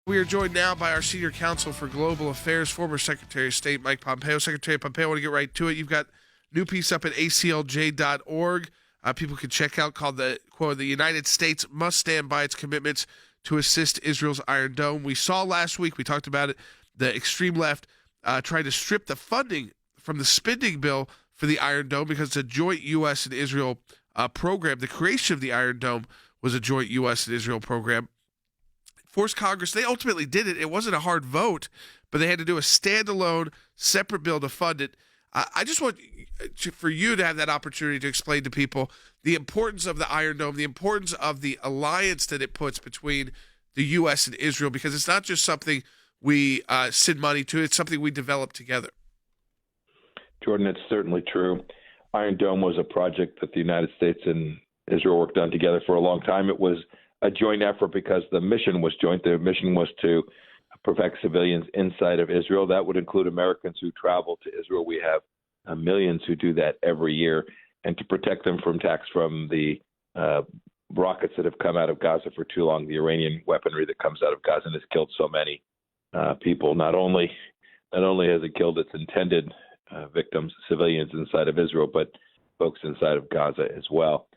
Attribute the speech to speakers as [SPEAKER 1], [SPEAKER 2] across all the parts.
[SPEAKER 1] We are joined now by our Senior Counsel for Global Affairs, former Secretary of State Mike Pompeo. Secretary Pompeo, I want to get right to it. You've got a new piece up at ACLJ.org. People can check out called the quote, "The United States must stand by its commitments to assist Israel's Iron Dome." We saw last week, we talked about it, the extreme left tried to strip the funding from the spending bill for the Iron Dome because it's a joint U.S. and Israel program. The creation of the Iron Dome was a joint U.S. and Israel program. Forced Congress, they ultimately did it. It wasn't a hard vote, but they had to do a standalone, separate bill to fund it. I just want for you to have that opportunity to explain to people the importance of the Iron Dome, the importance of the alliance that it puts between the U.S. and Israel, because it's not just something we send money to, it's something we develop together.
[SPEAKER 2] Jordan, it's certainly true. Iron Dome was a project that the United States and Israel worked on together for a long time. It was a joint effort because the mission was joint. The mission was to protect civilians inside of Israel. That would include Americans who travel to Israel. We have millions who do that every year, and to protect them from attacks from the rockets that have come out of Gaza for too long, the Iranian weaponry that comes out of Gaza and has killed so many people. Not only has it killed its intended victims, civilians inside of Israel, but folks inside of Gaza as well.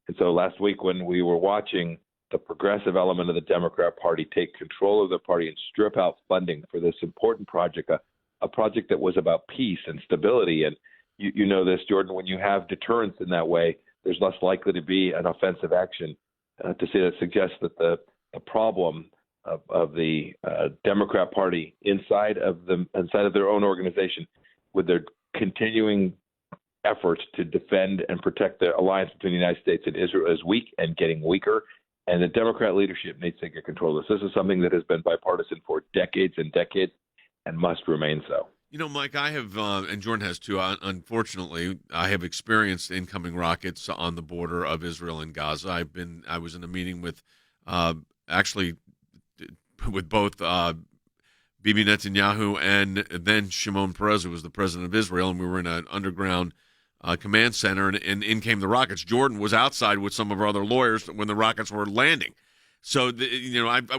[SPEAKER 2] And so last week when we were watching the progressive element of the Democrat Party take control of the party and strip out funding for this important project, a project that was about peace and stability. And you know this, Jordan, when you have deterrence in that way, there's less likely to be an offensive action. To say that suggests that the problem of the Democrat Party inside of their own organization, with their continuing efforts to defend and protect the alliance between the United States and Israel, is weak and getting weaker. And the Democrat leadership needs to get control of this. This is something that has been bipartisan for decades and decades and must remain so.
[SPEAKER 3] You know, Mike, I have, and Jordan has too, unfortunately, I have experienced incoming rockets on the border of Israel and Gaza. I was in a meeting with, actually, with both Bibi Netanyahu and then Shimon Peres, who was the president of Israel, and we were in an underground command center, and in came the rockets. Jordan was outside with some of our other lawyers when the rockets were landing. So,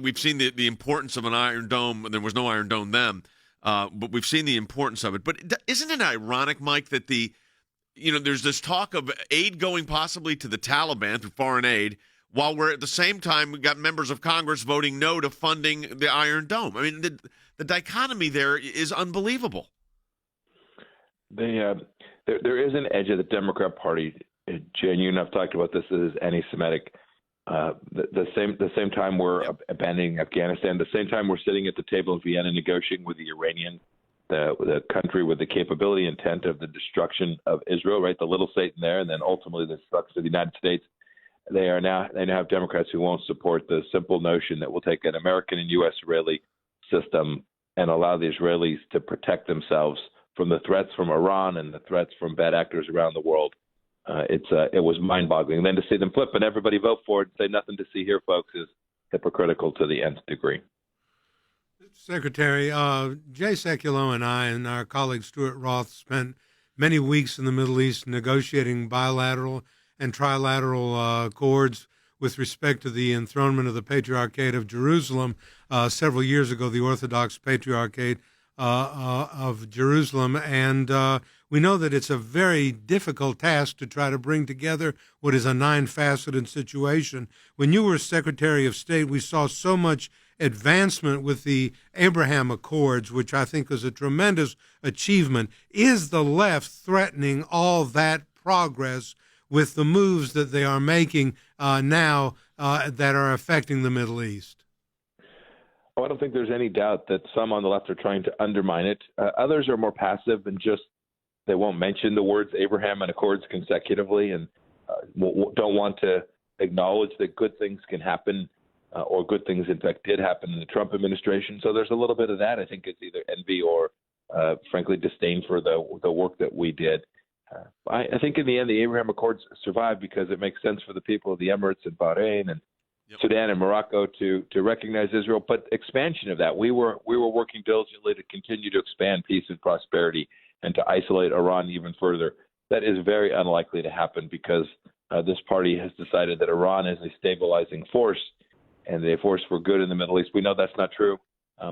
[SPEAKER 3] we've seen the importance of an Iron Dome. There was no Iron Dome then, but we've seen the importance of it. But isn't it ironic, Mike, that there's this talk of aid going possibly to the Taliban through foreign aid, while we're at the same time we've got members of Congress voting no to funding the Iron Dome. I mean, the dichotomy there is unbelievable.
[SPEAKER 2] There is an edge of the Democrat Party. Jen, you and I've talked about this as anti-Semitic. The same time we're abandoning Afghanistan, the same time we're sitting at the table in Vienna negotiating with the Iranians, the country with the capability intent of the destruction of Israel, right? The little Satan there, and then ultimately the destruction of the United States. They now have Democrats who won't support the simple notion that we'll take an American and U.S. Israeli system and allow the Israelis to protect themselves from the threats from Iran and the threats from bad actors around the world. It was mind-boggling. And then to see them flip and everybody vote for it and say nothing to see here, folks, is hypocritical to the nth degree.
[SPEAKER 4] Secretary, Jay Sekulow and I and our colleague Stuart Roth spent many weeks in the Middle East negotiating bilateral and trilateral accords with respect to the enthronement of the Patriarchate of Jerusalem. Several years ago, the Orthodox Patriarchate of Jerusalem, and we know that it's a very difficult task to try to bring together what is a nine-faceted situation. When you were Secretary of State, we saw so much advancement with the Abraham Accords, which I think was a tremendous achievement. Is the left threatening all that progress with the moves that they are making now that are affecting the Middle East?
[SPEAKER 2] I don't think there's any doubt that some on the left are trying to undermine it. Others are more passive and just they won't mention the words Abraham and Accords consecutively and don't want to acknowledge that good things can happen or good things, in fact, did happen in the Trump administration. So there's a little bit of that. I think it's either envy or, frankly, disdain for the work that we did. I think in the end, the Abraham Accords survived because it makes sense for the people of the Emirates and Bahrain and Sudan and Morocco to recognize Israel. But expansion of that, we were working diligently to continue to expand peace and prosperity and to isolate Iran even further. That is very unlikely to happen because this party has decided that Iran is a stabilizing force and they force for good in the Middle East. We know that's not true.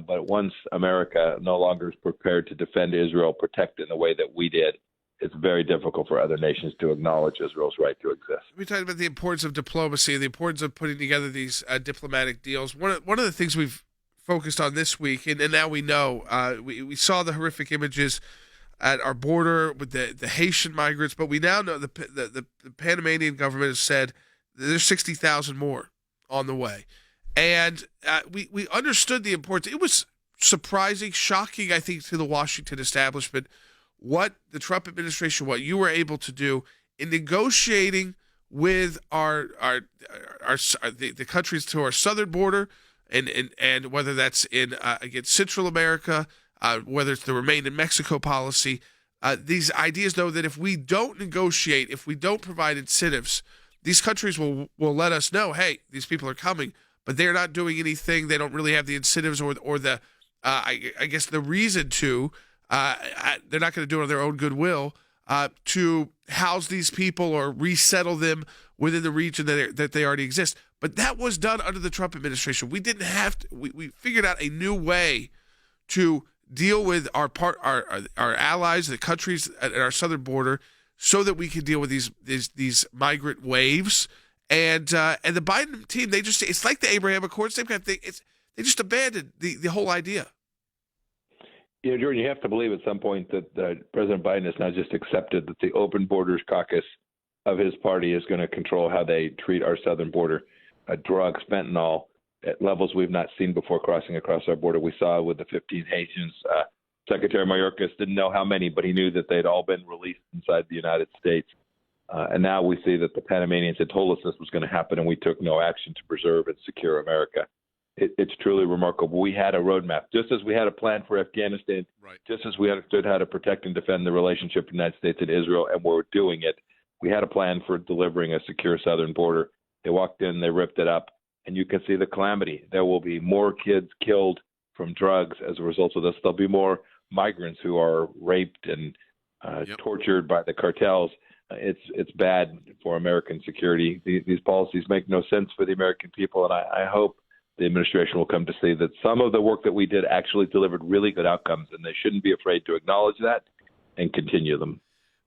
[SPEAKER 2] But once America no longer is prepared to defend Israel, protect in the way that we did, it's very difficult for other nations to acknowledge Israel's right to exist.
[SPEAKER 1] We talked about the importance of diplomacy, the importance of putting together these diplomatic deals. One of the things we've focused on this week, and now we know, we saw the horrific images at our border with the Haitian migrants, but we now know the Panamanian government has said there's 60,000 more on the way. And we understood the importance. It was surprising, shocking, I think, to the Washington establishment what the Trump administration, what you were able to do in negotiating with the countries to our southern border, and whether that's in against Central America, whether it's the Remain in Mexico policy. These ideas, though, that if we don't negotiate, if we don't provide incentives, these countries will let us know, hey, these people are coming, but they're not doing anything. They don't really have the incentives or the I guess the reason to. They're not going to do it on their own goodwill to house these people or resettle them within the region that they already exist. But that was done under the Trump administration. We didn't have to. We figured out a new way to deal with our allies, the countries at our southern border, so that we can deal with these migrant waves. And the Biden team, it's like the Abraham Accords, same kind of thing. They just abandoned the whole idea.
[SPEAKER 2] You know, Jordan, you have to believe at some point that President Biden has now just accepted that the Open Borders Caucus of his party is going to control how they treat our southern border. Drugs, fentanyl, at levels we've not seen before crossing across our border. We saw with the 15 Haitians. Secretary Mayorkas didn't know how many, but he knew that they'd all been released inside the United States. And now we see that the Panamanians had told us this was going to happen, and we took no action to preserve and secure America. It's truly remarkable. We had a roadmap, just as we had a plan for Afghanistan,
[SPEAKER 3] right.
[SPEAKER 2] Just as we understood how to protect and defend the relationship of the United States and Israel, and we're doing it. We had a plan for delivering a secure southern border. They walked in, they ripped it up, and you can see the calamity. There will be more kids killed from drugs as a result of this. There'll be more migrants who are raped and tortured by the cartels. It's bad for American security. These policies make no sense for the American people, and I hope the administration will come to see that some of the work that we did actually delivered really good outcomes, and they shouldn't be afraid to acknowledge that and continue them.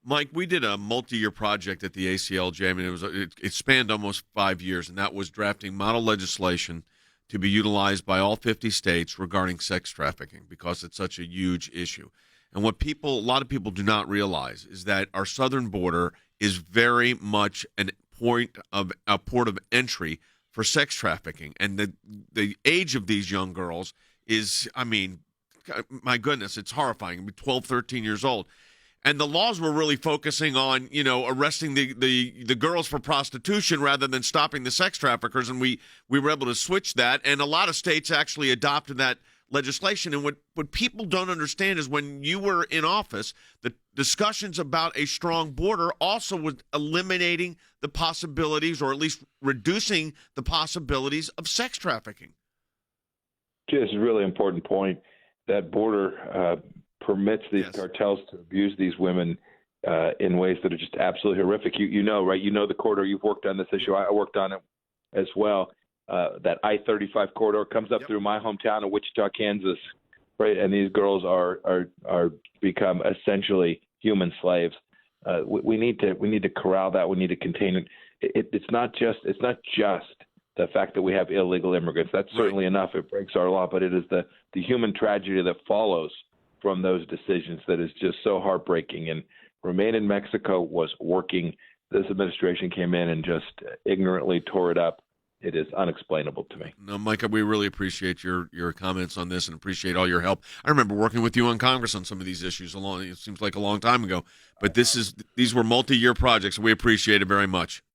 [SPEAKER 3] Mike, we did a multi-year project at the ACLJ. I mean, it spanned almost 5 years, and that was drafting model legislation to be utilized by all 50 states regarding sex trafficking because it's such a huge issue. And what a lot of people do not realize is that our southern border is very much a port of entry for sex trafficking. And the age of these young girls is, I mean, my goodness, it's horrifying. 12, 13 years old. And the laws were really focusing on, arresting the girls for prostitution rather than stopping the sex traffickers. And we were able to switch that. And a lot of states actually adopted that legislation. And what people don't understand is when you were in office, the discussions about a strong border also was eliminating the possibilities, or at least reducing the possibilities, of sex trafficking.
[SPEAKER 2] This is a really important point. That border permits these cartels to abuse these women in ways that are just absolutely horrific. You know, right? You know the corridor. You've worked on this issue. I worked on it as well. That I-35 corridor comes up through my hometown of Wichita, Kansas, right? And these girls are become essentially human slaves. We need to corral that. We need to contain it. It's not just the fact that we have illegal immigrants. That's certainly enough. It breaks our law, but it is the human tragedy that follows from those decisions that is just so heartbreaking. And Remain in Mexico was working. This administration came in and just ignorantly tore it up. It is unexplainable to me.
[SPEAKER 3] No, Micah, we really appreciate your comments on this and appreciate all your help. I remember working with you in Congress on some of these issues. It seems like a long time ago, but these were multi-year projects. We appreciate it very much.